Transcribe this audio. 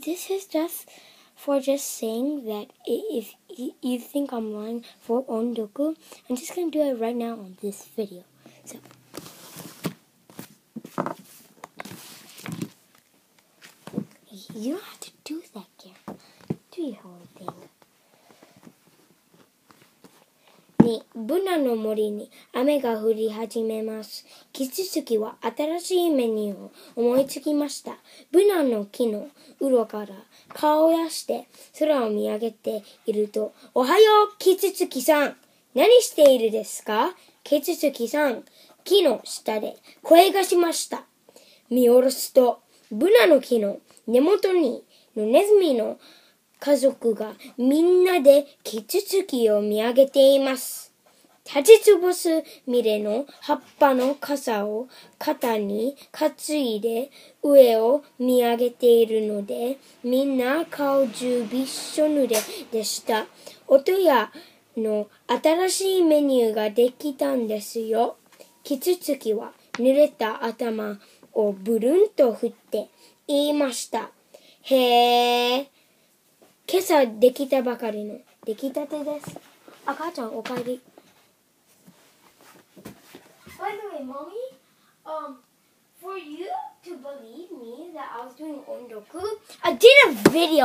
this is just saying that if you think I'm lying for ondoku, I'm just going to do it right now on this video. So, you don't have to do that, Karen. Do your whole thing. 2. ブナの森に雨が降り始めます。キツツキは新しいメニューを思いつきました。ブナの木の裏から顔を出して空を見上げていると、おはよう、キツツキさん。何しているですか？キツツキさん。木の下で声がしました。見下ろすと、ブナの木の根元にのネズミの家族がみんなでキツツキを見上げています。立ちつぼすミレの葉っぱの傘を肩に担いで上を見上げているので、みんな顔中びっしょ濡れでした。音屋の新しいメニューができたんですよ。キツツキは濡れた頭をブルンと振って言いました。へー。今朝できたばかりの出来たてです。赤ちゃんおかえり。By the way, Mommy, for you to believe me that I was doing ondoku, I did a video.